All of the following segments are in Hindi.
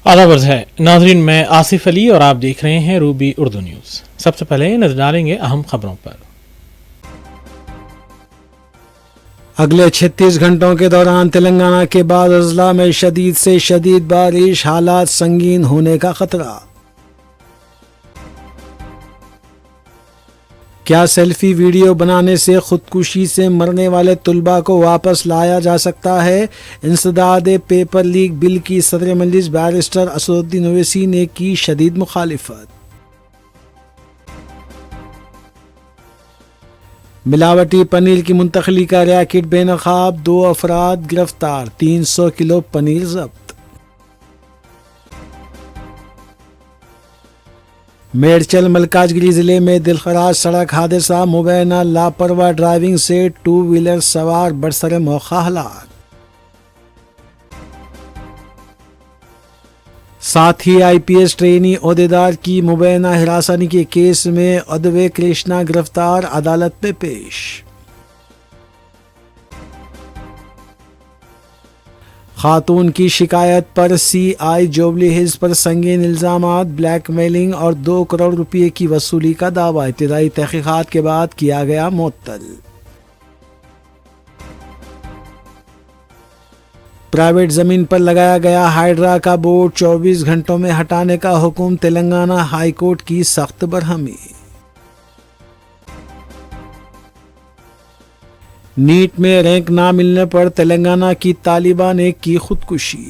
आदाब है नाजरीन, मैं आसिफ अली और आप देख रहे हैं रूबी उर्दू न्यूज़। सबसे पहले नजर डालेंगे अहम खबरों पर। अगले 36 घंटों के दौरान तेलंगाना के बाद अजला में शदीद से शदीद बारिश, हालात संगीन होने का खतरा। क्या सेल्फी वीडियो बनाने से खुदकुशी से मरने वाले तुलबा को वापस लाया जा सकता है? इंसदाद पेपर लीक बिल की सदर मजलिस बैरिस्टर असदुद्दीन ओवैसी ने की शदीद मुखालिफत। मिलावटी पनीर की मुंतकली का रैकेट बेनकाब, 2 अफराद गिरफ्तार, 300 किलो पनीर जब्त। मेडचल मलकाजगिरी जिले में दिलखराज सड़क हादसा, मुबैना लापरवाह ड्राइविंग से 2 व्हीलर सवार बरसर मौका हलाक। साथ ही आईपीएस ट्रेनी ओहदेदार की मुबैना हिरासनी के केस में अदवे कृष्णा गिरफ्तार, अदालत में पेश। खातून की शिकायत पर सीआई जुबली हिल्स पर संगीन इल्जामात, ब्लैकमेलिंग और 2 करोड़ रुपए की वसूली का दावा इब्तिदाई तहकीकात के बाद किया गया मुअत्तल। प्राइवेट जमीन पर लगाया गया हाइड्रा का बोर्ड 24 घंटों में हटाने का हुक्म, तेलंगाना हाई कोर्ट की सख्त बरहमी। नीट में रैंक ना मिलने पर तेलंगाना की तालिबा ने की खुदकुशी।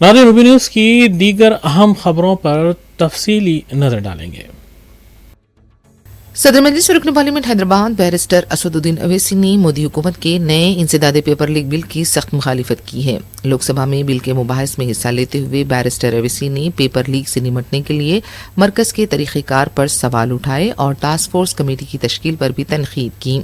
नाज़रीन, रूबी न्यूज़ की दीगर अहम खबरों पर तफसीली नजर डालेंगे। सदर मजलिस रुकन पार्लियामेंट हैदराबाद बैरिस्टर असदुद्दीन ओवैसी ने मोदी हुकूमत के नए इंसदादे पेपर लीक बिल की सख्त मुखालिफत की है। लोकसभा में बिल के मुबाहिस में हिस्सा लेते हुए बैरिस्टर ओवैसी ने पेपर लीक से निपटने के लिए मरकज के तरीक़ेकार पर सवाल उठाए और टास्क फोर्स कमेटी की तश्कील पर भी तनकीद की।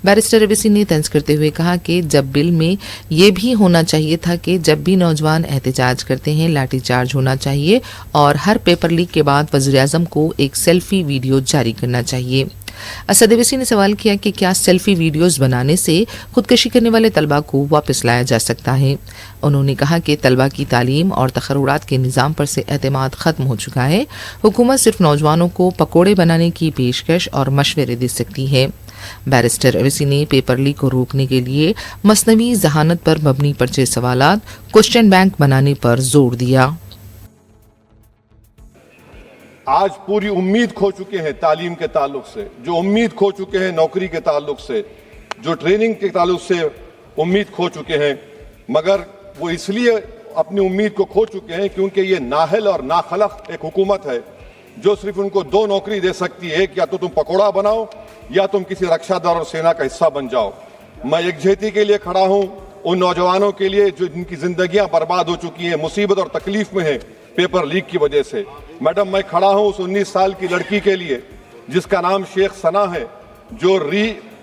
बैरिस्टर ओवैसी ने तंज करते हुए कहा कि जब बिल में यह भी होना चाहिए था कि जब भी नौजवान एहतजाज करते हैं लाठीचार्ज होना चाहिए और हर पेपर लीक के बाद वज़ीर-ए-आज़म को एक सेल्फी वीडियो जारी करना चाहिए। असद ओवैसी ने सवाल किया कि क्या सेल्फी वीडियोस बनाने से खुदकशी करने वाले तलबा को वापस लाया जा सकता है। उन्होंने कहा कि तलबा की तालीम और तखर्रुरात के निज़ाम पर से एतमाद ख़त्म हो चुका है। हुकूमत सिर्फ नौजवानों को पकोड़े बनाने की पेशकश और मशवरे दे सकती है। बैरिस्टर ओवैसी ने पेपर लीक को रोकने के लिए मसनवी जहानत पर मबनी पर्चे सवालात, क्वेश्चन बैंक बनाने पर जोर दिया। आज पूरी उम्मीद खो चुके हैं तालीम के ताल्लुक से, जो उम्मीद खो चुके हैं नौकरी के ताल्लुक से, जो ट्रेनिंग के ताल्लुक से उम्मीद खो चुके हैं, मगर वो इसलिए अपनी उम्मीद को खो चुके हैं क्योंकि ये नाहल और नाखलक एक हुकूमत है जो सिर्फ उनको 2 नौकरी दे सकती है, या तो तुम पकौड़ा बनाओ या तुम किसी रक्षादार और सेना का हिस्सा बन जाओ। मैं यकजहती के लिए खड़ा हूं उन नौजवानों के लिए जो जिनकी जिंदगियां बर्बाद हो चुकी हैं, मुसीबत और तकलीफ में है पेपर लीक की वजह से। मैडम, मैं खड़ा हूं उस 19 साल की लड़की के लिए जिसका नाम शेख सना है, जो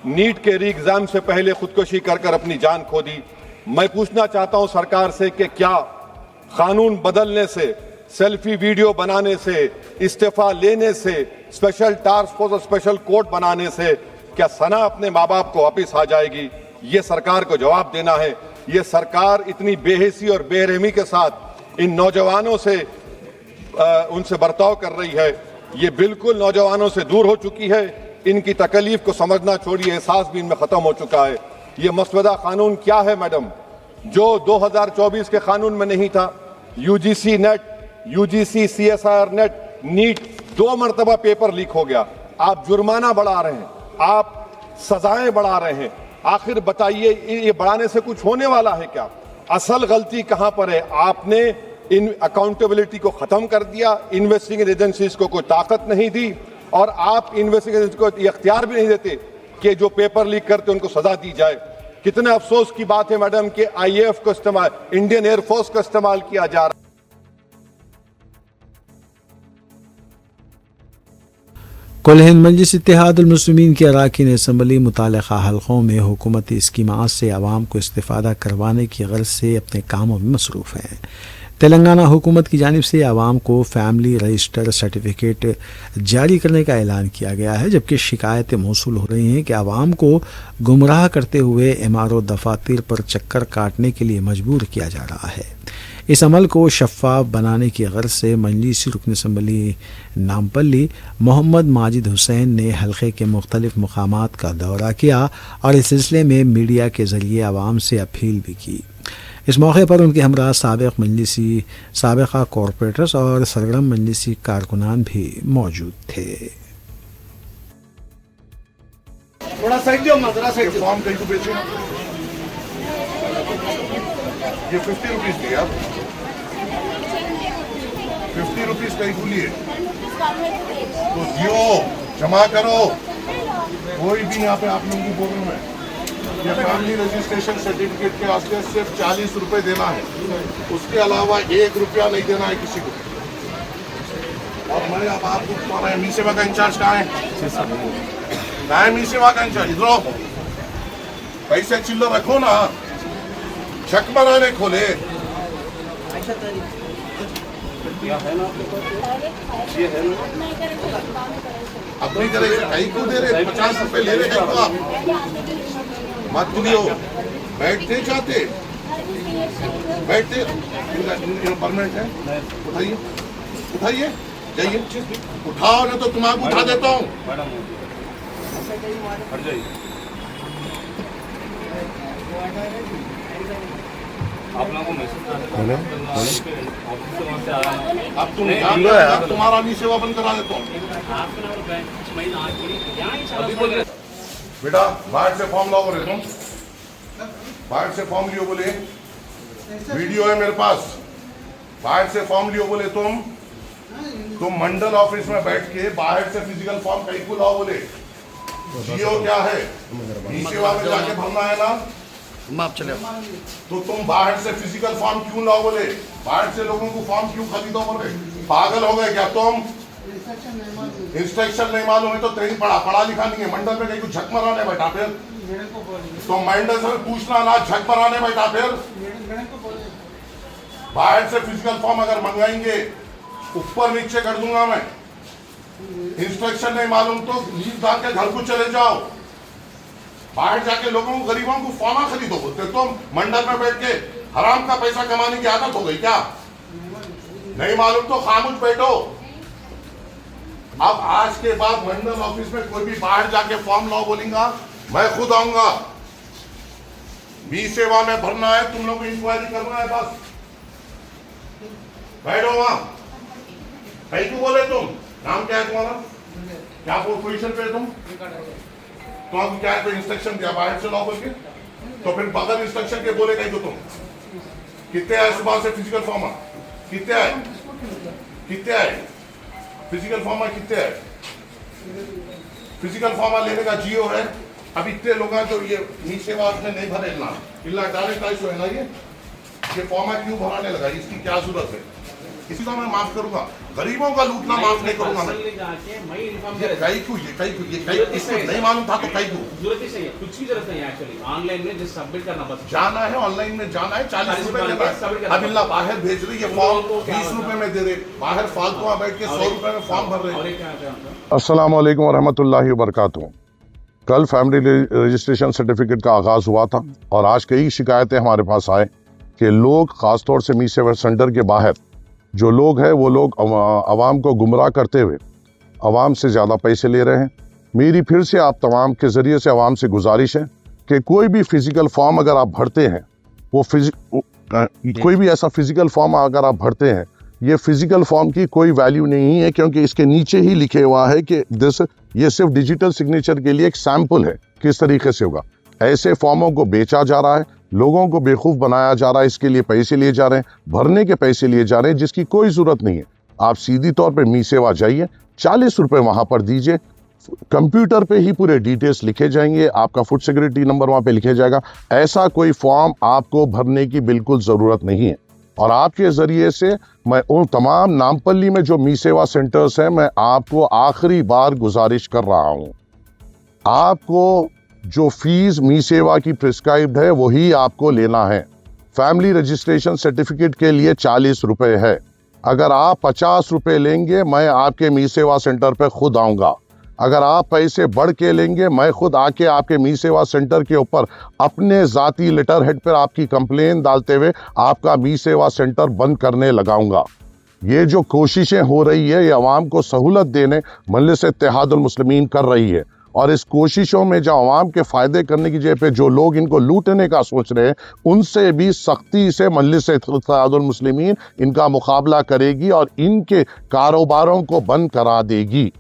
नीट के री एग्जाम से पहले खुदकुशी कर अपनी जान खो दी। मैं पूछना चाहता हूं सरकार से कि क्या कानून बदलने से, सेल्फी वीडियो बनाने से, इस्तीफा लेने से, स्पेशल टास्क फोर्स और स्पेशल कोर्ट बनाने से क्या सना अपने माँ बाप को वापिस आ जाएगी? ये सरकार को जवाब देना है। ये सरकार इतनी बेहिसी और बेरहमी के साथ इन नौजवानों से उनसे बर्ताव कर रही है, ये बिल्कुल नौजवानों से दूर हो चुकी है। इनकी तकलीफ को समझना छोड़िए, एहसास भी इनमें खत्म हो चुका है। ये मसवदा कानून क्या है मैडम, जो 2024 के कानून में नहीं था? UGC NET, UGC CSIR NET, NEET 2 मरतबा पेपर लीक हो गया। आप जुर्माना बढ़ा रहे हैं, आप सजाएं बढ़ा रहे हैं। आखिर बताइए, ये बढ़ाने से कुछ होने वाला है क्या? असल गलती कहां पर है? आपने इन अकाउंटेबिलिटी को खत्म कर दिया, इन्वेस्टिगेटिंग एजेंसीज को कोई ताकत नहीं दी, और आप इन्वेस्टिगेशन को इख्तियार भी नहीं देते कि जो पेपर लीक करते उनको सजा दी जाए। कितने अफसोस की बात है मैडम कि आईएएफ को इस्तेमाल, इंडियन एयरफोर्स का इस्तेमाल किया जा रहा है। कुल हिंद मजलिस इत्तेहादुल मुस्लिमीन की अरकान असम्बली मुताल्लिक़ा हलक़ों में हुकूमती स्कीमात से आवाम को इस्तिफ़ादा करवाने की गर्ज से अपने कामों में मसरूफ़ हैं। तेलंगाना हुकूमत की जानिब से आवाम को फैमिली रजिस्टर सर्टिफिकेट जारी करने का ऐलान किया गया है, जबकि शिकायतें मौसूल हो रही हैं कि आवाम को गुमराह करते हुए एमआरओ दफातर पर चक्कर काटने के लिए मजबूर किया जा रहा है। इस अमल को शफ़ाफ बनाने की गर्ज से मजलिसी रुकन असम्बली नामपल्ली मोहम्मद माजिद हुसैन ने हल्के के मुख्तलिफ मकामात का दौरा किया और इस सिलसिले में मीडिया के ज़रिए आवाम से अपील भी की। इस मौके पर उनके हमरा साबिक़ मजलिसी साबिक़ा कॉरपोरेटर्स और सरगर्म मजलिसी कारकुनान भी मौजूद थे। थोड़ा साइड दो, जरा साइड फॉर्म कहीं को बेचे ये 50 रुपीज दिए आप 50 रुपीज कहीं को लिए तो दियो, जमा करो। कोई भी यहाँ पे आप लोगों को बोल रहा हूँ मैं, ये फैमिली रजिस्ट्रेशन सर्टिफिकेट के वास्ते सिर्फ 40 रुपए देना है, उसके अलावा 1 रुपया नहीं देना है किसी को। और मैं अब आपको तुम्हारा मी सेवा का इंचार्ज कहाँ है? मी सेवा का इंचार्ज इधर आओ। पैसे चिल्लर रखो ना, चक बनाने खोले। अपनी तरह से कहीं को दे रहे, 50 रुपए ले रहे कहीं को आप मत लियो। बैठते जाते बैठते परमानेंट है, उठाइए उठाइए जाइए, उठाओ ना तो तुम्हारा उठा देता हूँ। आप लोगों को मैसेज अब तुम जान लो है, तुम्हारा भी सेवा बंद करा देता हूँ। बेटा बाहर से फॉर्म लाओ बोले, तुम बाहर से फॉर्म लियो बोले, वीडियो है मेरे पास। बाहर से फॉर्म लियो बोले, तुम मंडल ऑफिस में बैठ के बाहर से फिजिकल फॉर्म कहीं को लाओ बोले। जियो क्या है, ई सेवा में जाके भरना है ना, माप चले तो तुम बाहर से फिजिकल फॉर्म क्यों लाओ बोले? बाहर से लोगों को फॉर्म क्यों खरीदो बोले? पागल हो गए क्या तुम? इंस्ट्रक्शन नहीं मालूम है तो ट्रेनिंग पढ़ा लिखा नहीं है। मंडल में कहीं को झक मराने बैठा फिर तो मंडल से पूछना ना, झक मराने बैठा फिर। बाहर से फिजिकल फॉर्म अगर मंगाएंगे ऊपर नीचे कर दूंगा मैं। इंस्ट्रक्शन नहीं मालूम तो लीव डाल के घर को चले जाओ। बाहर जाके लोगों को गरीबों को फॉर्मा खरीदो बोलते तुम। मंडल में बैठ के हराम का पैसा कमाने की आदत हो गई क्या? नहीं मालूम तो खामोश बैठो। अब आज के बाद मंडल ऑफिस में कोई भी बाहर जाके फॉर्म लाओ बोलेगा, मैं खुद आऊंगा। बी सेवा में भरना है, तुम लोग को इंक्वायरी करना है, बस बैठो वहां। कहीं को बोले तुम? नाम क्या है तुम्हारा? क्या पोजीशन पे तुम? तो आपको क्या है, कोई इंस्ट्रक्शन दिया बाहर से लाओ बोल के? तो फिर बगैर इंस्ट्रक्शन के बोले कहीं तो तुम? कितने आए सुबह से फिजिकल फॉर्म? कितने आए? कितने आए फिजिकल फॉर्म? कितने आए फिजिकल फॉर्म लेने का जियो है? अब इतने लोग हैं जो ये नीचे बात में नहीं भरे ना, इल्ला डायरेक्ट आइस है ना। ये फॉर्म क्यों भराने लगा? इसकी क्या जरूरत है? इसी को मैं माफ करूंगा, गरीबों का लूटना माफ नहीं करूंगा मैं। इसको नहीं मालूम था तो कई को कुछ भी जरूरत नहीं है। एक्चुअली ऑनलाइन में जस्ट सबमिट करना बस जाना है, ऑनलाइन में जाना है, 40 रुपए देना है। अब इल्ला बाहर भेज रही है फॉर्म 20 रुपए में दे रहे, बाहर फालतू बैठ के 100 रुपए में फॉर्म भर रहे। अस्सलाम वालेकुम वरहमतुल्लाहि वबरकातुहू। कल फैमिली रजिस्ट्रेशन सर्टिफिकेट का आगाज़ हुआ था और आज कई शिकायतें हमारे पास आए कि लोग ख़ासतौर से मी सेवा सेंटर के बाहर जो लोग हैं वो लोग आवाम को गुमराह करते हुए आवाम से ज़्यादा पैसे ले रहे हैं। मेरी फिर से आप तमाम के ज़रिए से आवाम से गुजारिश है कि कोई भी फ़िज़िकल फॉर्म अगर आप भरते हैं, वो कोई भी ऐसा फ़िज़िकल फॉर्म अगर आप भरते हैं, ये फ़िज़िकल फॉर्म की कोई वैल्यू नहीं है, क्योंकि इसके नीचे ही लिखे हुआ है कि ये सिर्फ डिजिटल सिग्नेचर के लिए एक सैंपल है, किस तरीके से होगा। ऐसे फॉर्मों को बेचा जा रहा है, लोगों को बेवकूफ़ बनाया जा रहा है, इसके लिए पैसे लिए जा रहे हैं, भरने के पैसे लिए जा रहे हैं जिसकी कोई ज़रूरत नहीं है। आप सीधी तौर पे मी सेवा जाइए, 40 रुपये वहाँ पर दीजिए, कंप्यूटर पे ही पूरे डिटेल्स लिखे जाएंगे, आपका फूड सिक्योरिटी नंबर वहाँ पे लिखे जाएगा। ऐसा कोई फॉर्म आपको भरने की बिल्कुल ज़रूरत नहीं है। और आपके ज़रिए से मैं उन तमाम नामपल्ली में जो मी सेवा सेंटर्स हैं, मैं आपको आखिरी बार गुजारिश कर रहा हूँ, आपको जो फीस मी सेवा की प्रिस्क्राइब्ड है वही आपको लेना है। फैमिली रजिस्ट्रेशन सर्टिफिकेट के लिए 40 रुपए है। अगर आप 50 रुपए लेंगे मैं आपके मी सेवा सेंटर पे खुद आऊंगा। अगर आप पैसे बढ़ के लेंगे मैं खुद आके आपके मी सेवा सेंटर के ऊपर अपने जाती लेटर हेड पर आपकी कंप्लेन डालते हुए आपका मी सेवा सेंटर बंद करने लगाऊंगा। ये जो कोशिशें हो रही है ये अवाम को सहूलत देने मजलिस इत्तेहादुल मुस्लिमीन कर रही है, और इस कोशिशों में जो अवाम के फ़ायदे करने की जगह पे जो लोग इनको लूटने का सोच रहे हैं उनसे भी सख्ती से मजलिस इत्तेहादुल मुस्लिमीन इनका मुकाबला करेगी और इनके कारोबारों को बंद करा देगी।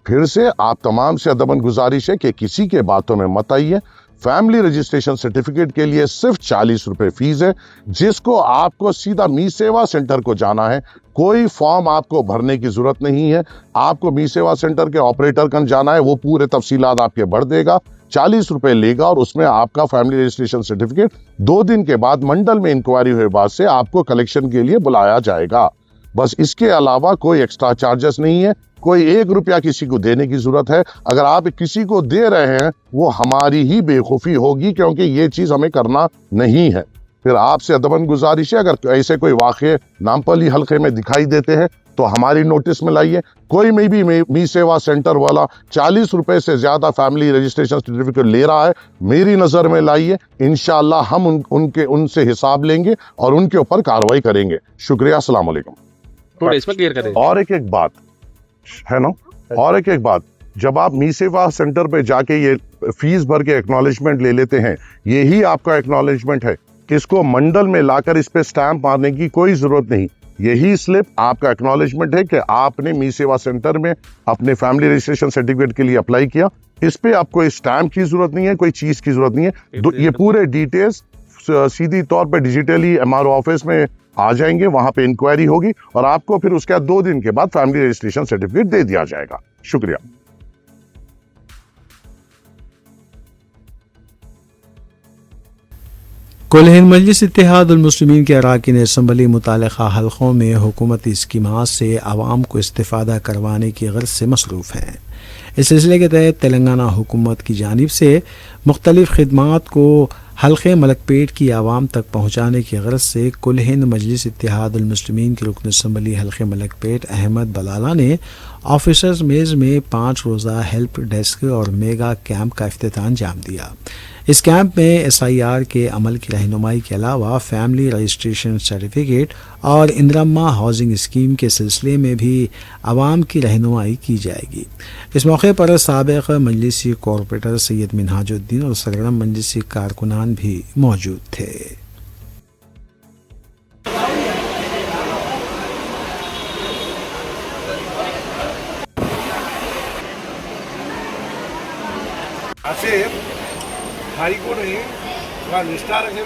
फिर से आप तमाम से अदबन गुजारिश है कि किसी के बातों में मत आइए। फैमिली रजिस्ट्रेशन सर्टिफिकेट के लिए सिर्फ 40 रुपए फीस है, जिसको आपको सीधा मी सेवा सेंटर को जाना है। कोई फॉर्म आपको भरने की जरूरत नहीं है। आपको मी सेवा सेंटर के ऑपरेटर कन जाना है, वो पूरे तफसीलात आपके भर देगा, 40 रुपए लेगा और उसमें आपका फैमिली रजिस्ट्रेशन सर्टिफिकेट 2 दिन के बाद मंडल में इंक्वायरी हुए बाद से आपको कलेक्शन के लिए बुलाया जाएगा। बस इसके अलावा कोई एक्स्ट्रा चार्जेस नहीं है, कोई 1 रुपया किसी को देने की जरूरत है। अगर आप किसी को दे रहे हैं वो हमारी ही बेवकूफ़ी होगी, क्योंकि ये चीज़ हमें करना नहीं है। फिर आपसे अदबन गुजारिश है, अगर ऐसे कोई वाक़े नामपली हल्के में दिखाई देते हैं तो हमारी नोटिस में लाइए। कोई में भी मी सेवा सेंटर वाला 40 रुपए से ज़्यादा फैमिली रजिस्ट्रेशन सर्टिफिकेट ले रहा है, मेरी नज़र में लाइए। इंशाअल्लाह हम उनसे हिसाब लेंगे और उनके ऊपर कार्रवाई करेंगे। शुक्रिया, अस्सलाम वालेकुम। थोड़ा इसमें क्लियर करें। और एक बात है ना, और एक बात, जब आप मी सेवा सेंटर पे जाके ये फीस भर के एक्नॉलेजमेंट ले लेते हैं, यही आपका एक्नॉलेजमेंट है। इसको मंडल में लाकर इस पे स्टैंप मारने की कोई जरूरत नहीं। यही स्लिप आपका एक्नॉलेजमेंट है कि आपने मी सेवा सेंटर में अपने फैमिली रजिस्ट्रेशन सर्टिफिकेट के लिए अप्लाई किया। इस पे आपको कोई स्टैंप की जरूरत नहीं है, कोई चीज की जरूरत नहीं है। ये पूरे डिटेल्स सीधी तौर पे डिजिटली एमआरओ ऑफिस में आ जाएंगे, वहां पे इंक्वायरी होगी और आपको फिर उसके बाद 2 दिन के बाद फैमिली रजिस्ट्रेशन सर्टिफिकेट दे दिया जाएगा। शुक्रिया। कुल हिंद मजलिस इत्तेहादुल मुस्लिमीन के अरकान असम्बली मुताल्लिक़ा हल्क़ों में हुकूमती स्कीमात से आवाम को इस्तिफ़ादा करवाने की गर्ज से मसरूफ़ हैं। इस सिलसिले के तहत तेलंगाना हुकूमत की जानिब से मुख्तलिफ़ खिदमात को हल्क़े मलकपेट की आवाम तक पहुँचाने की गर्ज से कुल हिंद मजलिस इत्तेहादुल मुस्लिमीन के रुकन असम्बली हल्क़े मलकपेट अहमद बलाला ने ऑफिसर्स मेज़ में 5 रोज़ा हेल्प डेस्क और मेगा कैंप का इफ्तिताम अंजाम दिया। इस कैंप में SIR के अमल की रहनुमाई के अलावा फैमिली रजिस्ट्रेशन सर्टिफिकेट और इंदिरम्मा हाउसिंग स्कीम के सिलसिले में भी आवाम की रहनुमाई की जाएगी। इस मौके पर साबिक़ मजलिसी कॉरपोरेटर सैयद मिनहाजुद्दीन और सरगर्म मजलिसी कारकुनान भी मौजूद थे। भाई को नहीं वहाँ निष्ठा रखे।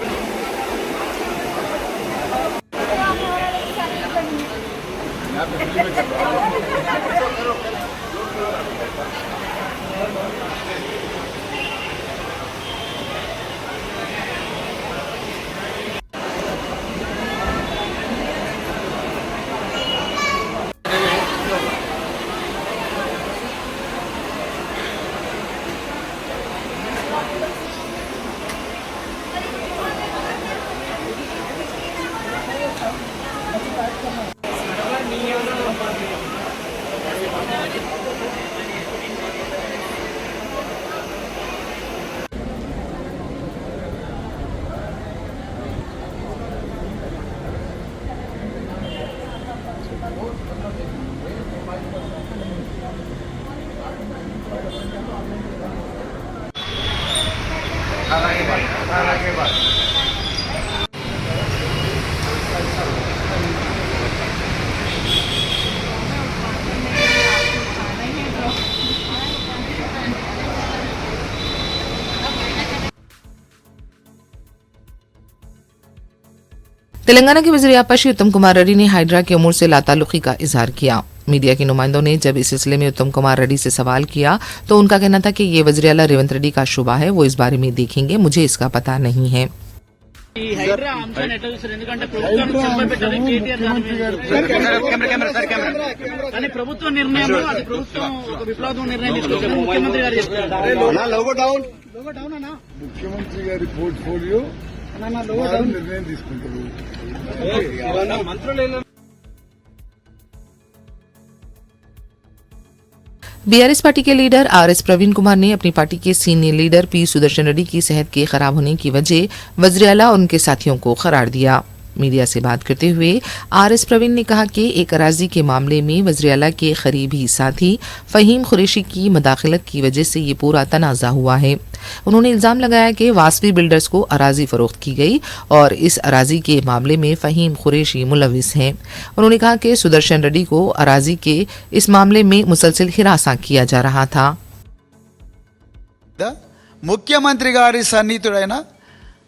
तेलंगाना के वज़ीर आपाशी उत्तम कुमार रेड्डी ने हाइड्रा के अमूर से लाताल्लुकी का इजहार किया। मीडिया के नुमाइंदों ने जब इस सिलसिले में उत्तम कुमार रेड्डी से सवाल किया तो उनका कहना था कि ये वज़ीर आला रेवंत रेड्डी का शुबा है, वो इस बारे में देखेंगे, मुझे इसका पता नहीं है। ప్రభుత్వ నిర్ణయం అది ప్రభుత్వం ఒక విప్లవాత్మక నిర్ణయం తీసుకొచ్చారు ముఖ్యమంత్రి గారు చెప్పారు. ముఖ్యమంత్రి గారి పోర్ట్ఫోలియో వారు నిర్ణయం తీసుకుంటారు. మంత్రులు बीआरएस पार्टी के लीडर आरएस प्रवीण कुमार ने अपनी पार्टी के senior leader P Sudarshan Reddy की सेहत के खराब होने की वजह वज़ीर आला और उनके साथियों को करार दिया। मीडिया से बात करते हुए आरएस प्रवीण ने कहा कि एक अराजी के मामले में वज़ीर आला के करीबी साथी फ़हीम कुरैशी की मदाखलत की वजह से ये पूरा तनाज़ा हुआ है। उन्होंने इल्ज़ाम लगाया कि वासवी बिल्डर्स को अराजी फरोख्त की गई और इस अराजी के मामले में फ़हीम कुरैशी मुलविस हैं। उन्होंने कहा कि सुदर्शन रेड्डी को अराजी के इस मामले में मुसलसल हिरासा किया जा रहा था। ముఖ్యమంత్రి గారి సన్నిహితుడైన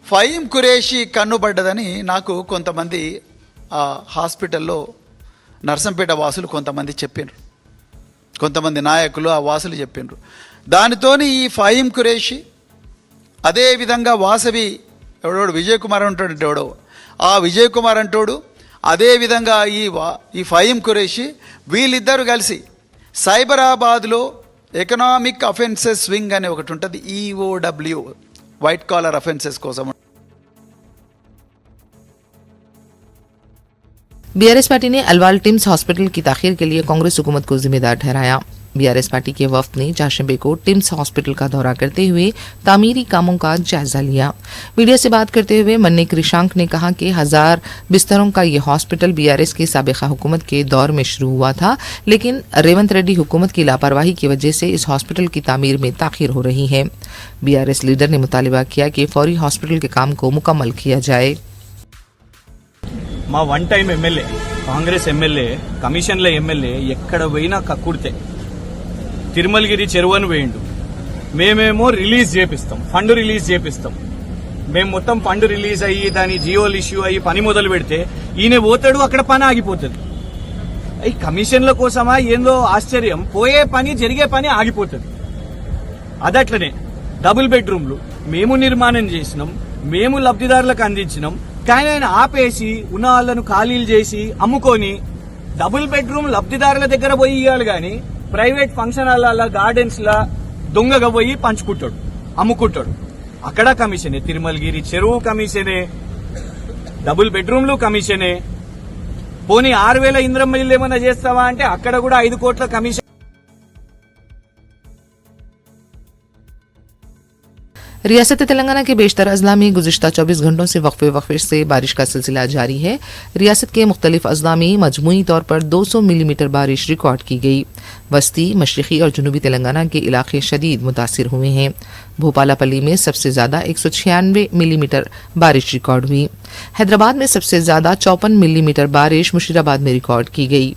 ఫహీం కురేషి కన్నుపడ్డదని నాకు కొంతమంది హాస్పిటల్లో నర్సంపేట వాసులు కొంతమంది చెప్పినారు, కొంతమంది నాయకులు ఆ వాసులు చెప్పినారు. దానితోని ఈ ఫహీం కురేషి అదేవిధంగా వాసవి ఎవడోడు విజయ్ కుమార్ అంటాడు, ఎవడో ఆ విజయ్ కుమార్ అంటాడు, అదేవిధంగా ఈ ఫహీం కురేషి వీళ్ళిద్దరూ కలిసి సైబరాబాద్లో ఎకనామిక్ అఫెన్సెస్ వింగ్ అనే ఒకటి ఉంటుంది, ఈఓడబ్ల్యూ వైట్ కాలర్ అఫెన్సెస్ కోసం. बीआरएस पार्टी ने अलवाल टिम्स हॉस्पिटल की ताखीर के लिए कांग्रेस हुकूमत को जिम्मेदार ठहराया। बीआरएस पार्टी के वफ्द ने चारशंबे को टिम्स हॉस्पिटल का दौरा करते हुए तामीरी कामों का जायजा लिया। मीडिया से बात करते हुए मन्ने कृषांक ने कहा कि 1000 बिस्तरों का यह हॉस्पिटल बीआरएस की साबिका हुकूमत के दौर में शुरू हुआ था, लेकिन रेवंत रेड्डी हुकूमत की लापरवाही की वजह से इस हॉस्पिटल की तामीर में ताखीर हो रही है। बीआरएस लीडर ने मुतालिबा किया कि फौरी हॉस्पिटल के काम को मुकम्मल किया जाए। మా one time MLA, Congress MLA, కమిషన్ల ఎమ్మెల్యే ఎక్కడ పోయినా కక్కుడితే తిరుమలగిరి చెరువును వేయండు. మేమేమో రిలీజ్ చేపిస్తాం, ఫండ్ రిలీజ్ చేపిస్తాం. మేము మొత్తం ఫండ్ రిలీజ్ అయ్యి దాని జియోలు ఇష్యూ అయ్యి పని మొదలు పెడితే ఈయన పోతాడు, అక్కడ పని ఆగిపోతుంది. ఈ కమిషన్ల కోసమా ఏందో ఆశ్చర్యం, పోయే పని జరిగే పని ఆగిపోతుంది. అదట్లనే డబుల్ బెడ్రూమ్లు మేము నిర్మాణం చేసినాం, మేము లబ్ధిదారులకు అందించినాం. కానీ ఆయన ఆపేసి ఉన్న వాళ్ళను ఖాళీలు చేసి అమ్ముకొని డబుల్ బెడ్రూమ్ లబ్ధిదారుల దగ్గర పోయి ఇవ్వాలి గాని ప్రైవేట్ ఫంక్షన్ హాల్ల గార్డెన్స్ లా దొంగగా పోయి పంచుకుంటాడు, అమ్ముకుంటాడు. అక్కడ కమిషనే, తిరుమలగిరి చెరువు కమిషనే, డబుల్ బెడ్రూమ్లు కమిషనే. పోనీ 6000 ఇంద్రమ్మ ఇల్లు ఏమన్నా చేస్తావా అంటే అక్కడ కూడా 5 కోట్ల కమిషన్. रियासत तेलंगाना के बेशतर अजला में गुज़िश्ता 24 घंटों से वक्फे से बारिश का सिलसिला जारी है। रियासत के मुख्तलिफ अजला में मजमूई तौर पर 200 मिलीमीटर बारिश रिकॉर्ड की गई। वस्ती, मशरिकी और जनूबी तेलंगाना के इलाके शदीद मुतासिर हुए हैं। भोपालापल्ली में सबसे ज़्यादा 196 मिलीमीटर बारिश रिकॉर्ड हुई। हैदराबाद में सबसे ज़्यादा 54 मिलीमीटर बारिश मुशीराबाद में रिकॉर्ड की गई।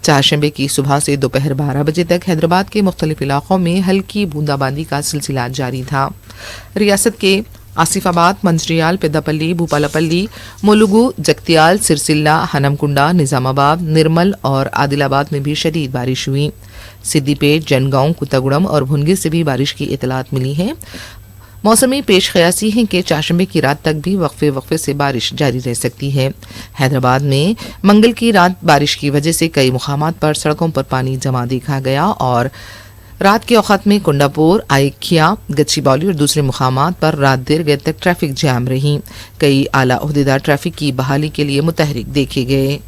चारशंबे की सुबह से दोपहर 12 बजे तक हैदराबाद के मुख्तलिफ इलाकों में हल्की बूंदाबांदी का सिलसिला जारी था। रियासत के आसिफाबाद, मंचिर्याल, पेद्दापल्ली, भूपालापल्ली, मुलुगु, जगतियाल, सिरसिल्ला, हनमकुंडा, निजामाबाद, निर्मल और आदिलाबाद में भी शदीद बारिश हुई। सिद्दीपेट, जनगांव, कुत्तागुड़म और भुनगिर से भी बारिश की इतलात मिली है। मौसमी पेश क़यासी है कि चारशंबे की रात तक भी वक्फे से बारिश जारी रह सकती है। हैदराबाद में मंगल की रात बारिश की वजह से कई मुकामात पर सड़कों पर पानी जमा देखा गया और रात के औक़ात में कुंडापुर, आइखिया, गच्चीबौली और दूसरे मुकामात पर रात देर गए तक ट्रैफिक जैम रही। कई आला ओहदेदार ट्रैफिक की बहाली के लिए मुतहरिक देखे गए।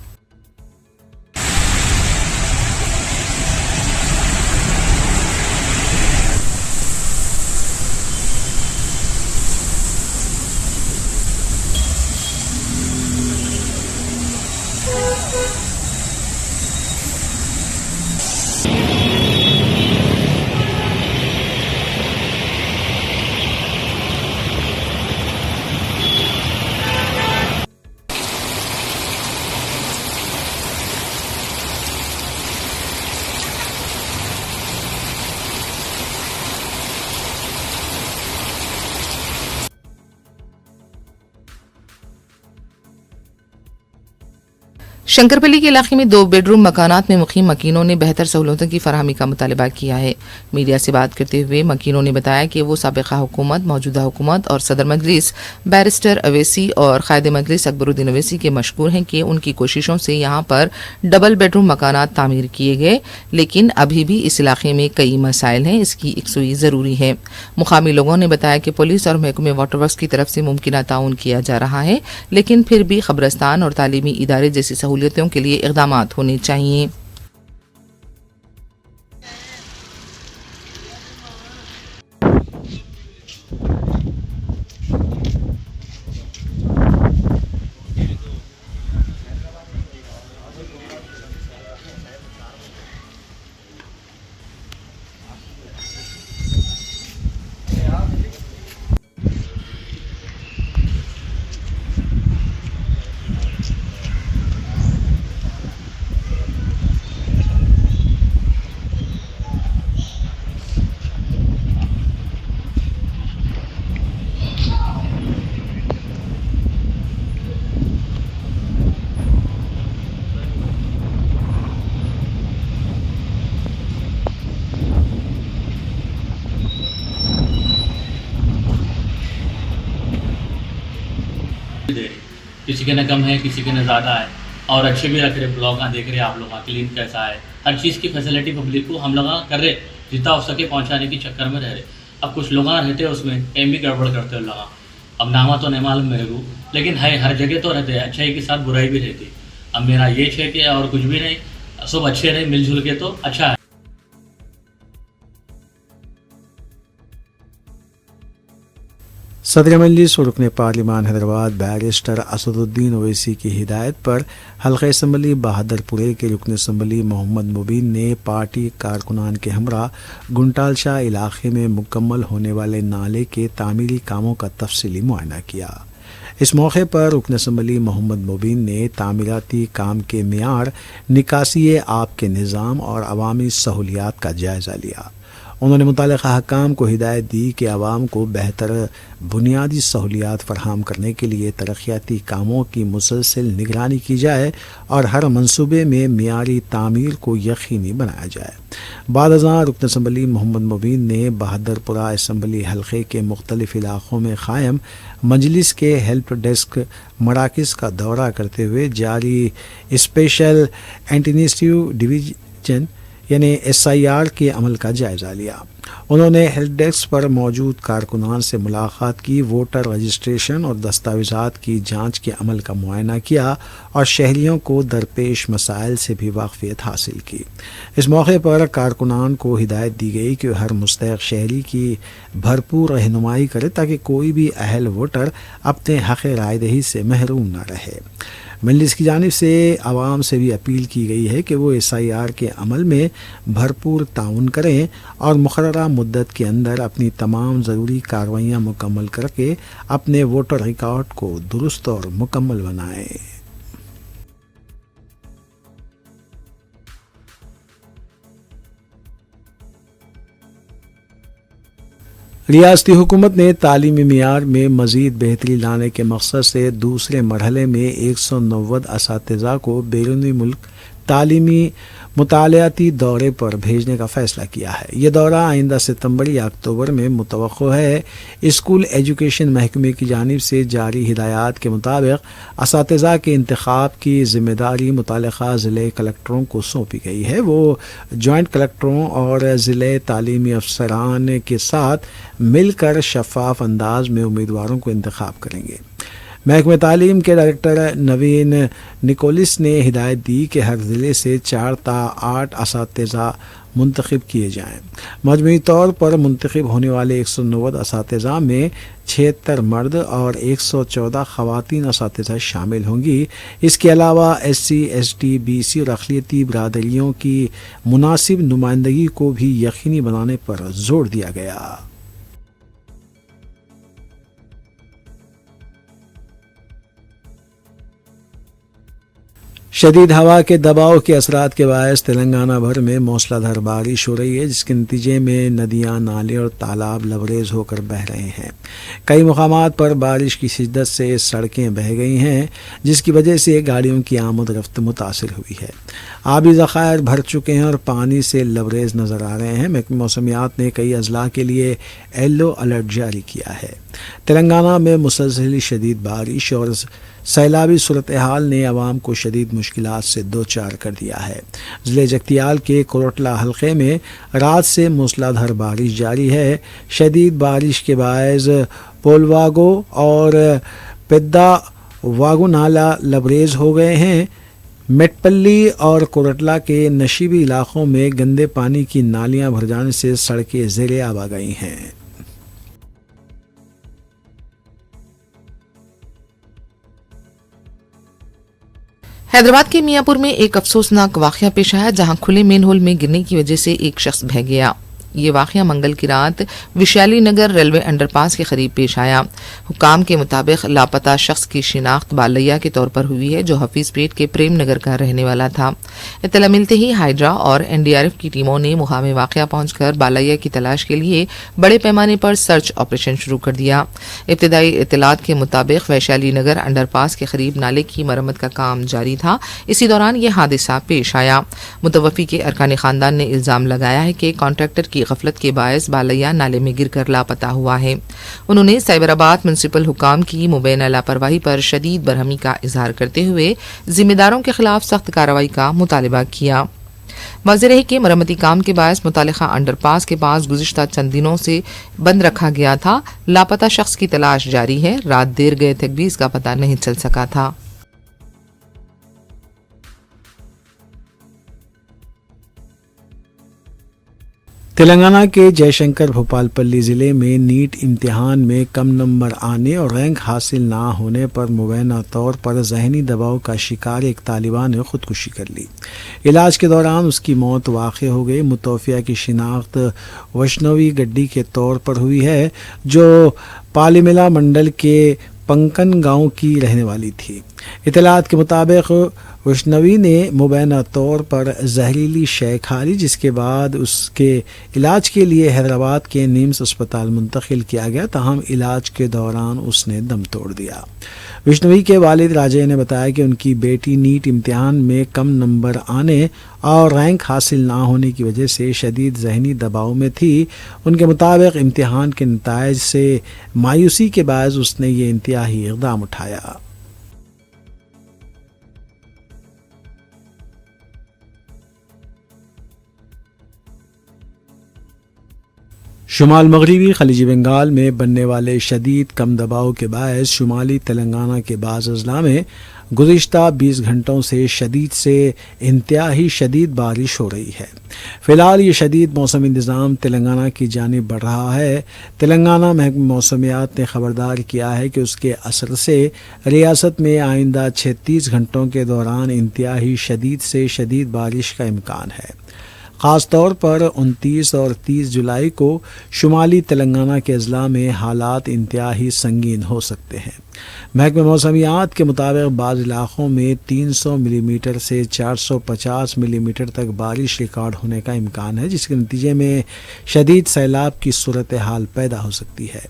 शंकरपल्ली के इलाके में 2 बेडरूम मकानात में मुकीम मकीनों ने बेहतर सहूलतों की फराहमी का मुतालबा किया है। मीडिया से बात करते हुए मकीनों ने बताया कि वो साबिक़ा हुकूमत, मौजूदा हुकूमत और सदर मजलिस बैरिस्टर अवैसी और कायद मजलिस अकबरुद्दीन अवैसी के मशकूर हैं कि उनकी कोशिशों से यहाँ पर डबल बेडरूम मकानात तामीर किए गए, लेकिन अभी भी इस इलाके में कई मसाइल हैं, इसकी यकसुई ज़रूरी है। मुकामी लोगों ने बताया कि पुलिस और महकमे वाटर वर्क्स की तरफ से मुमकिन ताउन किया जा रहा है, लेकिन फिर भी खबरस्तान और तालीमी इदारे जैसी सहूलियतों के लिए इक़दामात होने चाहिए। किसी के न कम है, किसी के न ज़्यादा है, और अच्छे भी रख रहे, ब्लॉग देख रहे आप लोग, क्लीन कैसा है, हर चीज़ की फैसिलिटी पब्लिक को हम लोग कर रहे, जितना हो सके पहुंचाने की चक्कर में रह रहे। अब कुछ लोग रहते हैं उसमें कहीं भी गड़बड़ करते हैं लोग, अब नामा तो नहीं मालूम मेरे को, लेकिन है हर जगह तो रहते हैं, अच्छाई के साथ बुराई भी रहती। अब मेरा ये है कि और कुछ भी नहीं, सब अच्छे रहे मिलजुल के तो अच्छा है। सदर मजलिस और रुकन पार्लिमान हैदराबाद बैरिस्टर असदुद्दीन ओवैसी की हिदायत पर हल्का असम्बली बहादुरपुरे के रुकन असम्बली मोहम्मद मुबीन ने पार्टी कारकुनान के हमरा गुंटाल शाह इलाके में मुकम्मल होने वाले नाले के तामीरी कामों का तफसीली मुआयना किया। इस मौके पर रुकन असम्बली मोहम्मद मुबीन ने तामीराती काम के मियार, निकासी आब के निज़ाम और अवामी सहूलियात का जायज़ा लिया। उन्होंने मुताल्लिक़ा हकाम को हिदायत दी कि आवाम को बेहतर बुनियादी सहूलियात फराहम करने के लिए तरक्याती कामों की मुसलसल निगरानी की जाए और हर मंसूबे में मियारी तामीर को यकीनी बनाया जाए। बाद अज़ां रुकन असम्बली मोहम्मद मुबीन ने बहादुरपुरा असम्बली हल्के के मुख्तलिफ इलाक़ों में क़ायम मजलिस के हेल्प डेस्क मराकज़ का दौरा करते हुए जारी स्पेशल एंटीनिस्टिव डिवीजन यानी SIR के अमल का जायज़ा लिया। उन्होंने हेल्प डेस्क पर मौजूद कारकुनान से मुलाकात की, वोटर रजिस्ट्रेशन और दस्तावेज़ात की जांच के अमल का मुआयना किया और शहरियों को दरपेश मसाइल से भी वाक़फ़ियत हासिल की। इस मौके पर कारकुनान को हिदायत दी गई कि हर मुस्तहिक़ शहरी की भरपूर रहनुमाई करे ताकि कोई भी अहल वोटर अपने हक़ रायदही से महरूम न रहे। मजलिस की जानिब से आवाम से भी अपील की गई है कि वो SIR के अमल में भरपूर ताउन करें और मुक़र्ररा मुद्दत के अंदर अपनी तमाम ज़रूरी कार्रवाइयाँ मुकम्मल करके अपने वोटर रिकॉर्ड को दुरुस्त और मुकम्मल बनाएं। रियासती हुकूमत ने तालीमी मियार में मज़ीद बेहतरी लाने के मकसद से दूसरे मरहले में 190 असातिज़ा को बैरूनी मुल्क तालीमी मुतालियाती दौरे पर भेजने का फ़ैसला किया है। यह दौरा आइंदा सितंबर या अक्टूबर में मुतवक्को है। स्कूल एजुकेशन महकमे की जानिब से जारी हिदायत के मुताबिक असातिज़ा के इंतखाब की ज़िम्मेदारी मुतालिका ज़िले कलेक्टरों को सौंपी गई है। वो जॉइंट कलेक्टरों और ज़िले तालीमी अफसरान के साथ मिलकर शफाफ अंदाज में उम्मीदवारों को इंतखाब करेंगे। महकमे तालीम के डायरेक्टर नवीन निकोलिस ने हिदायत दी कि हर ज़िले से 4 ता 8 असातिज़ा मुंतखब किए जाएँ। मजमूई तौर पर मुंतखब होने वाले 190 असातिज़ा में 76 मर्द और 114 ख़वातीन असातिज़ा शामिल होंगी। इसके अलावा SC, ST, BC और अक़लियती बरादरियों की मुनासिब नुमाइंदगी को भी यकीनी बनाने पर जोर दिया गया। शदीद हवा के दबाव के असरात के बायस तेलंगाना भर में मूसलाधार बारिश हो रही है, जिसके नतीजे में नदियां, नाले और तालाब लबरेज होकर बह रहे हैं। कई मुकामात पर बारिश की शिद्दत से सड़कें बह गई हैं, जिसकी वजह से गाड़ियों की आमद रफ्त मुतासिर हुई है। आबी ज़खायर भर चुके हैं और पानी से लबरेज नज़र आ रहे हैं। महकमे मौसमियात ने कई अजला के लिए येलो अलर्ट जारी किया है। तेलंगाना में मुसलसल शदीद बारिश और सैलाबी सूरत हाल ने अवाम को शदीद मुश्किलात से दो चार कर दिया है। ज़िले जगतियाल के कोरटला हल्के में रात से मूसलाधार बारिश जारी है। शदीद बारिश के बायस पोलवागो और पेद्दा वागो नाला लबरेज हो गए हैं। मेटपल्ली और कोरटला के नशीबी इलाकों में गंदे पानी की नालियां भर जाने से सड़कें ज़ेरे आब आ गई हैं। हैदराबाद के मियापुर में एक अफसोसनाक वाकया पेश आया, जहां खुले मेन होल में गिरने की वजह से एक शख्स बह गया। ये वाकया मंगल की रात विशाली नगर रेलवे अंडरपास के करीब पेश आया। हुकाम के मुताबिक लापता शख्स की शिनाख्त बालैया के तौर पर हुई है, जो हफीज पेट के प्रेम नगर का रहने वाला था। इत्तला मिलते ही हाइड्रा और एनडीआरएफ की टीमों ने मुकाम वाकया पहुंचकर बालैया की तलाश के लिए बड़े पैमाने पर सर्च ऑपरेशन शुरू कर दिया। इब्तदाई इत्तलात के मुताबिक वैशाली नगर अंडरपास के करीब नाले की मरम्मत का काम जारी था। इसी दौरान ये हादसा पेश आया। मुतवफ़ी के अरकान खानदान ने इल्ज़ाम लगाया है कि कॉन्ट्रैक्टर की गफलत के बायस बालैया नाले में गिरकर लापता हुआ है। उन्होंने साइबराबाद म्युनिसिपल हुकाम की मुबैना लापरवाही पर शदीद बरहमी का इजहार करते हुए जिम्मेदारों के खिलाफ सख्त कार्रवाई का मुतालबा किया। वाज़ेह है कि मरम्मती काम के बायस मुतालिका अंडरपास के पास गुज़िश्ता चंद दिनों से बंद रखा गया था। लापता शख्स की तलाश जारी है। रात देर गए तक भी इसका पता नहीं चल सका था। तेलंगाना के जयशंकर भोपालपल्ली ज़िले में नीट इम्तिहान में कम नंबर आने और रैंक हासिल ना होने पर मुबैना तौर पर जहनी दबाव का शिकार एक तालिबान ने खुदकुशी कर ली। इलाज के दौरान उसकी मौत वाक़ हो गई। मुतवफ़िया की शिनाख्त वैष्णवी गड्डी के तौर पर हुई है, जो पालीमिला मंडल के पंकन गांव की रहने वाली थी। इतलात के मुताबिक वैष्णवी ने मुबैना तौर पर जहरीली शय खा ली, जिसके बाद उसके इलाज के लिए हैदराबाद के निम्स अस्पताल मुंतकिल किया गया। ताहम इलाज के दौरान उसने दम तोड़ दिया। वैष्णवी के वालिद राजे ने बताया कि उनकी बेटी नीट इम्तिहान में कम नंबर आने और रैंक हासिल ना होने की वजह से शदीद जहनी दबाव में थी। उनके मुताबिक इम्तिहान के नताइज से मायूसी के बायस उसने ये इंतहाई इक़दाम उठाया। शुमाल मगरबी खलीजी बंगाल में बनने वाले शदीद कम दबाव के बायस शुमाली तेलंगाना के बाज़ अज़ला में गुज़िश्ता 20 घंटों से शदीद से इंतहाई शदीद बारिश हो रही है। फ़िलहाल ये शदीद मौसमी निज़ाम तेलंगाना की जानिब बढ़ रहा है। तेलंगाना महकमे मौसमियात ने ख़बरदार किया है कि उसके असर से रियासत में आइंदा 36 घंटों के दौरान इंतहाई शदीद से शदीद बारिश का इम्कान है। ख़ास तौर पर 29 और 30 जुलाई को शुमाली तेलंगाना के अज़ला में हालात इंतहाई संगीन हो सकते हैं। महकमे मौसमियात के मुताबिक बाज़ इलाक़ों में 300 मिलीमीटर से 450 मिलीमीटर तक बारिश रिकॉर्ड होने का इम्कान है, जिसके नतीजे में शदीद सैलाब की सूरत हाल पैदा हो सकती है।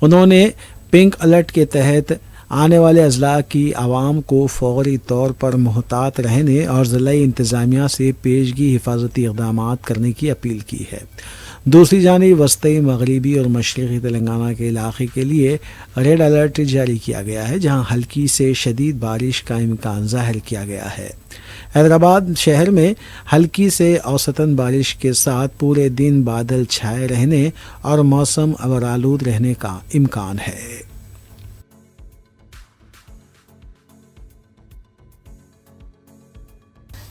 उन्होंने पिंक अलर्ट के तहत आने वाले अजला की आवाम को फौरी तौर पर मुहतात रहने और ज़िलाई इंतज़ामिया से पेशगी हिफाजती इक़दामात करने की अपील की है। दूसरी जानिब वस्ती मगरबी और मशरक़ी तेलंगाना के इलाक़े के लिए रेड अलर्ट जारी किया गया है, जहाँ हल्की से शदीद बारिश का इम्कान ज़ाहिर किया गया है। हैदराबाद शहर में हल्की से औसतन बारिश के साथ पूरे दिन बादल छाए रहने और मौसम अबरालूद रहने का इम्कान है।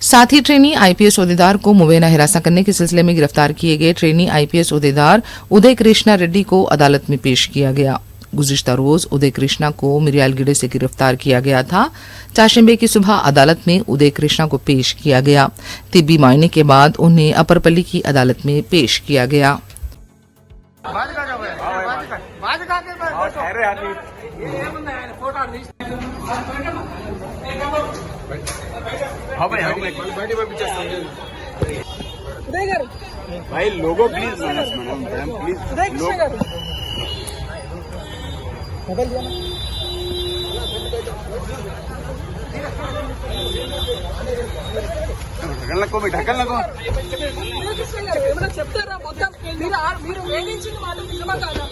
साथ ही ट्रेनी आईपीएस ओहदेदार को मुबैना हिरासत करने के सिलसिले में गिरफ्तार किए गए ट्रेनी आईपीएस ओहदेदार उदय कृष्णा रेड्डी को अदालत में पेश किया गया। गुज़िश्ता रोज उदय कृष्णा को मिरियालगीड़े से गिरफ्तार किया गया था। चाशंबे की सुबह अदालत में उदय कृष्णा को पेश किया गया। तिब्बी मायने के बाद उन्हें अपरपल्ली की अदालत में पेश किया गया। हाँ भाई भाई लोगो प्लीज मैडम प्लीज ढक्कन लगो ఏమైనా చెప్తారా మొత్తం మీరు వేగించిన మాట నిజమా కాదా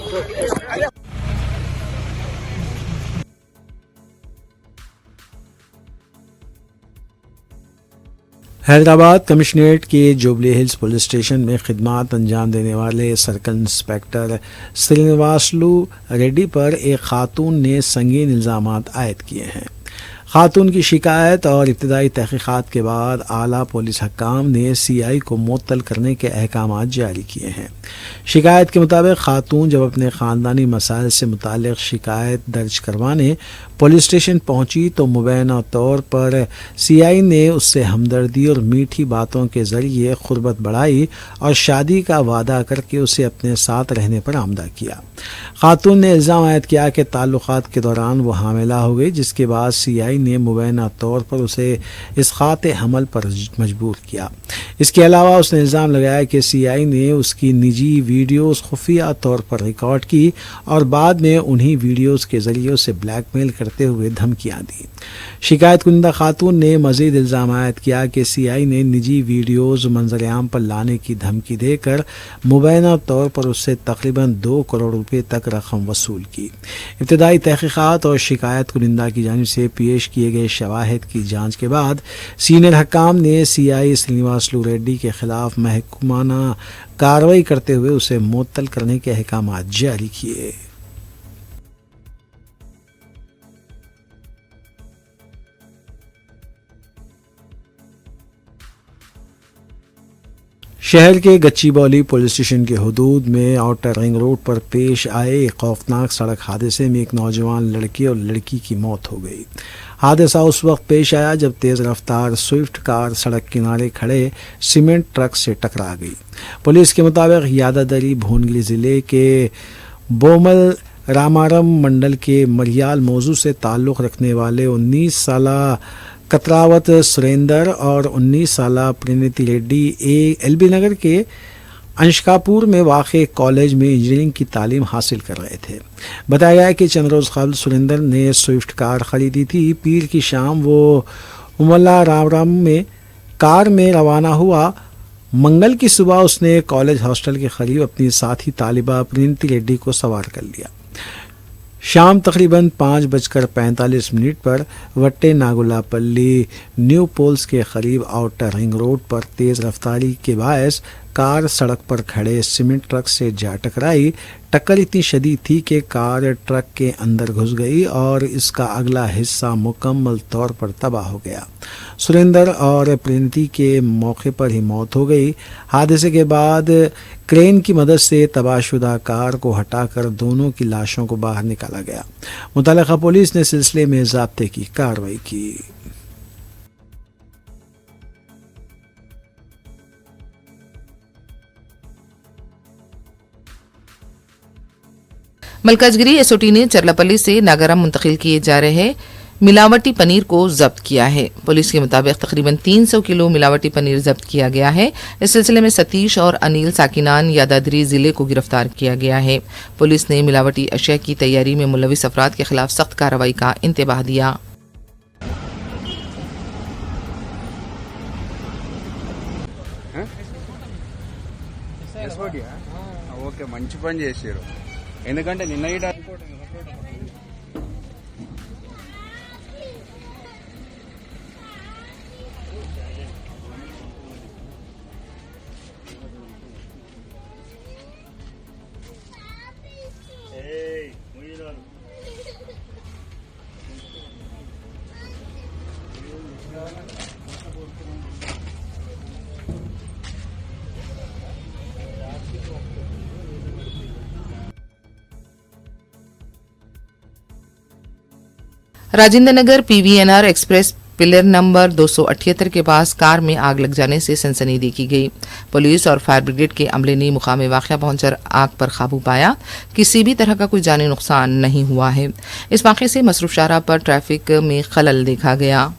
हैदराबाद कमिश्नरेट के जुबली हिल्स पुलिस स्टेशन में खिदमत अंजाम देने वाले सर्कल इंस्पेक्टर श्रीनिवासलू रेड्डी पर एक खातून ने संगीन इल्ज़ामात आयद किए हैं। खातून की शिकायत और इब्तदाई तहकीकात के बाद आला पुलिस हक्काम ने सीआई को मुअत्तल करने के अहकाम जारी किए हैं। शिकायत के मुताबिक खातून जब अपने ख़ानदानी मसाइल से मुताल्लिक़ शिकायत दर्ज करवाने पुलिस स्टेशन पहुंची तो मुबैना तौर पर सीआई ने उससे हमदर्दी और मीठी बातों के ज़रिए ख़ुर्बत बढ़ाई और शादी का वादा करके उसे अपने साथ रहने पर आमदा किया। खातून ने इल्ज़ाम आयद किया कि ताल्लुक़ात के दौरान वो हामिला हो गई, जिसके बाद सीआई ने मुबैना तौर पर उसे इसक़ात हमल पर मजबूर किया। इसके अलावा उसने इल्ज़ाम लगाया कि सीआई ने उसकी निजी वीडियोस खुफिया तौर पर रिकॉर्ड की और बाद में उन्हीं वीडियोस के ज़रिए उसे ब्लैकमेल करते हुए धमकियां दी। शिकायत कुंदा खातून ने मज़ीद इल्ज़ाम आयद किया कि सीआई ने निजी वीडियोस मंजर-ए-आम पर लाने की धमकी देकर मुबैना तौर पर उससे तकरीबन 2 करोड़ रुपए तक रकम वसूल की। इब्तदाई तहकीकात और शिकायत कुनिंदा की जानिब से पेश किए गए शवाहिद की जांच के बाद सीनियर हक्काम ने सीआई श्रीनिवासलू रेड्डी के खिलाफ महकमाना कार्रवाई करते हुए उसे मुअत्तल करने के अहकाम जारी किए। शहर के गच्चीबौली पुलिस स्टेशन के हुदूद में आउटर रिंग रोड पर पेश आए एक खौफनाक सड़क हादसे में एक नौजवान लड़के और लड़की की मौत हो गई। हादसा उस वक्त पेश आया जब तेज़ रफ्तार स्विफ्ट कार सड़क किनारे खड़े सीमेंट ट्रक से टकरा गई। पुलिस के मुताबिक यादादरी भुवनगिरी ज़िले के बोमल रामारम मंडल के मरियाल मौजू से ताल्लुक़ रखने वाले 19 साला कतरावत सुरेंदर और 19 साला प्रीनिति रेड्डी एलबी नगर के अंशकापुर में वाक़े कॉलेज में इंजीनियरिंग की तालीम हासिल कर रहे थे। बताया गया कि चंद रोज़ कबल सुरेंदर ने स्विफ्ट कार ख़रीदी थी। पीर की शाम वो उमला रामराम में कार में रवाना हुआ। मंगल की सुबह उसने कॉलेज हॉस्टल के करीब अपनी साथी तालिबा प्रीनिति रेड्डी को सवार कर लिया। शाम तकरीबन 5:45 पर वट्टे नागुलापल्ली न्यू पोल्स के करीब आउटर रिंग रोड पर तेज़ रफ्तारी के बायस कार सड़क पर खड़े सीमेंट ट्रक से जा टकराई। टक्कर इतनी शदीद थी कि कार ट्रक के अंदर घुस गई और इसका अगला हिस्सा मुकम्मल तौर पर तबाह हो गया। सुरेंदर और प्रीनिति के मौके पर ही मौत हो गई। हादसे के बाद क्रेन की मदद से तबाहशुदा कार को हटाकर दोनों की लाशों को बाहर निकाला गया। मुतल्लिका पुलिस ने सिलसिले में ज़ाब्ते की कार्रवाई की। मलकाजगिरी एसओटी ने चरलापल्ली से नागाराम मुंतकिल किए जा रहे मिलावटी पनीर को जब्त किया है। पुलिस के मुताबिक तकरीबन 300 किलो मिलावटी पनीर जब्त किया गया है। इस सिलसिले में सतीश और अनिल साकिनान यादाद्री जिले को गिरफ्तार किया गया है। पुलिस ने मिलावटी अशिया की तैयारी में मुलविस अफराद के खिलाफ सख्त कार्रवाई का इंतबाह दिया। ఓకే మంచి పని చేశారు ఎందుకంటే నిన్న Rajendra Nagar PVNR express pillar number 278 के पास कार में आग लग जाने से सनसनी देखी गई। पुलिस और फायर ब्रिगेड के अमले ने मुकामे वाक़या पहुंचकर आग पर काबू पाया। किसी भी तरह का कोई जानी नुकसान नहीं हुआ है। इस वाक़े से मसरूफ शाहराह पर ट्रैफिक में खलल देखा गया।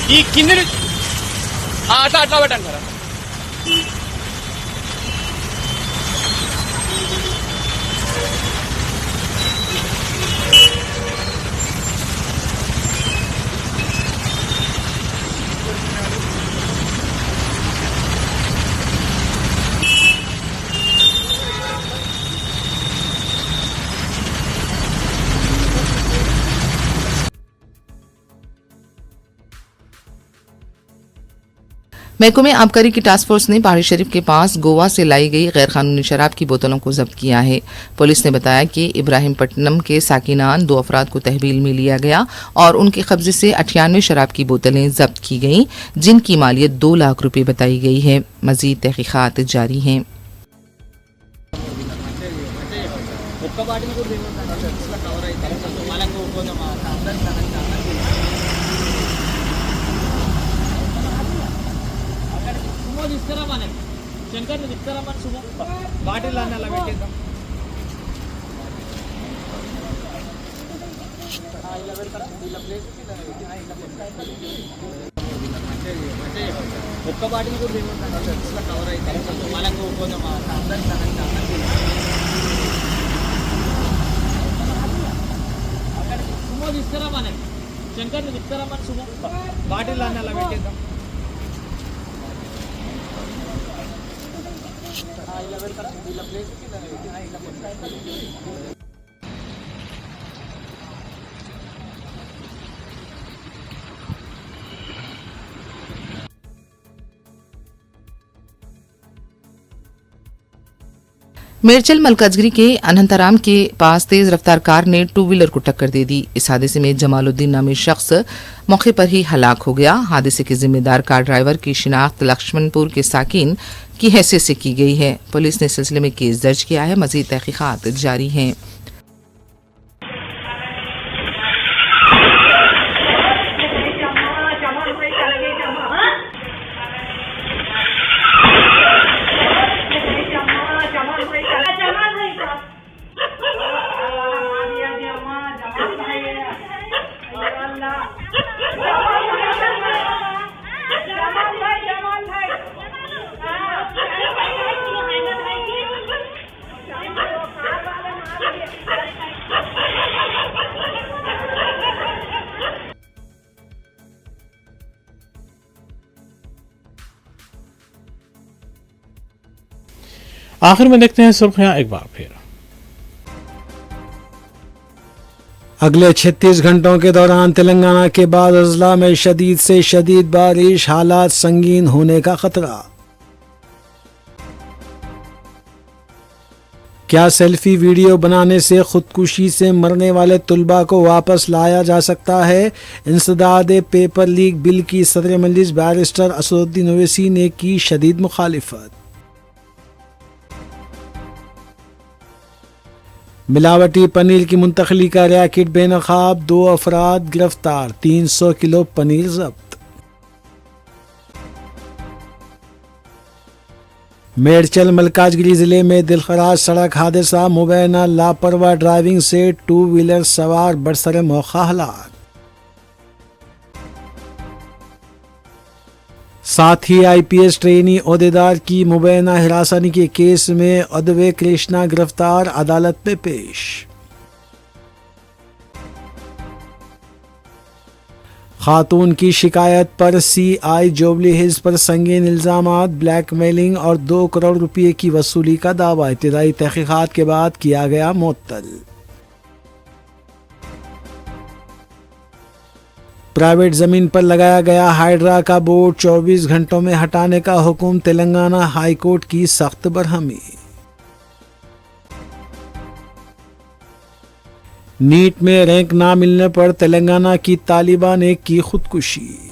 ఈ కింద అట్లా అట్లా పెట్టండి సార్. महकमे आबकारी की टास्क फोर्स ने पहाड़ी शरीफ के पास गोवा से लाई गई गैर कानूनी शराब की बोतलों को जब्त किया है। पुलिस ने बताया कि इब्राहिमपट्टनम के साकिनान 2 अफराद को तहवील में लिया गया और उनके कब्जे से 98 शराब की बोतलें जब्त की गईं, जिनकी मालियत 2 लाख रुपए बताई गई है। मजीद तहकीकात जारी हैं। శంకర్ తీసుకురామని సుమ బాటిల్ అన్నీ అలా పెట్టేద్దాం. ఇలా పెడతారా ఇలా ప్లేస్ ఒక్క బాటిల్ కూడా ఇట్లా కవర్ అయితే మనకు కొంచెం సుమ తీసుకురామని శంకర్ తీసుకురామని సుమ బాటిల్ అన్నీ అలా పెట్టేద్దాం. ఇలా పెడతారా ఇలా ప్లేస్ मेरचल मलकाजगिरी के अनंतराम के पास तेज रफ्तार कार ने 2 व्हीलर को टक्कर दे दी। इस हादसे में जमालुद्दीन नामी शख्स मौके पर ही हलाक हो गया। हादसे के जिम्मेदार कार ड्राइवर की शिनाख्त लक्ष्मणपुर के साकिन की हैसियत से की गई है। पुलिस ने सिलसिले में केस दर्ज किया है। मजीद तहकीकात जारी हैं। आखिर में देखते हैं सुर्खियां एक बार फिर। अगले 36 घंटों के दौरान तेलंगाना के बाद अजला में शदीद से शदीद बारिश, हालात संगीन होने का खतरा। क्या सेल्फी वीडियो बनाने से खुदकुशी से मरने वाले तुलबा को वापस लाया जा सकता है? इंसदाद पेपर लीक बिल की सदर मजलिस बैरिस्टर असदुद्दीन ओवैसी ने की शदीद मुखालिफत। मिलावटी पनीर की मुंतकली का रैकेट बेनकाब, 2 अफराद गिरफ्तार, 300 किलो पनीर जब्त। मेरचल मलकाजगिरी जिले में दिलखराज सड़क हादसा, मुबैना लापरवाह ड्राइविंग से 2 व्हीलर सवार बरसर मौका हलाक। साथ ही IPS ट्रेनी ओहदेदार की मुबैना हिरासनी के केस में अदवे कृष्णा गिरफ्तार, अदालत में पेश। खातून की शिकायत पर CI जुबली हिल्स पर संगीन इल्जामात, ब्लैकमेलिंग और 2 करोड़ रुपए की वसूली का दावा इब्तिदाई तहकीकात के बाद किया गया मुअत्तल। प्राइवेट जमीन पर लगाया गया हाइड्रा का बोर्ड 24 घंटों में हटाने का हुक्म, तेलंगाना हाई कोर्ट की सख्त बरहमी। नीट में रैंक ना मिलने पर तेलंगाना की तालिबा ने की खुदकुशी।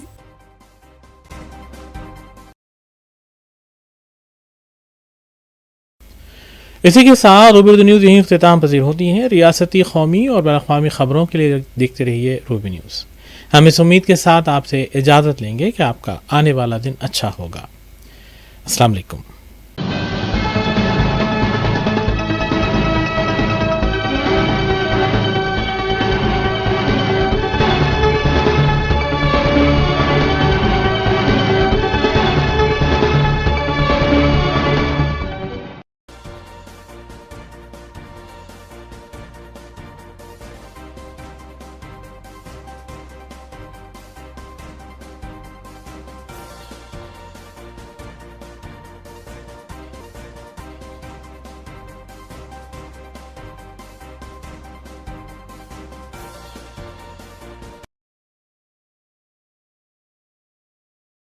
इसी के साथ रूबी उर्दू न्यूज़ यहीं इख्तिताम पजीर होती हैं। रियासती, कौमी और बैनुल-अक़वामी खबरों के लिए देखते रहिए रूबी न्यूज़। हम इस उम्मीद के साथ आपसे इजाज़त लेंगे कि आपका आने वाला दिन अच्छा होगा। अस्सलाम वालेकुम।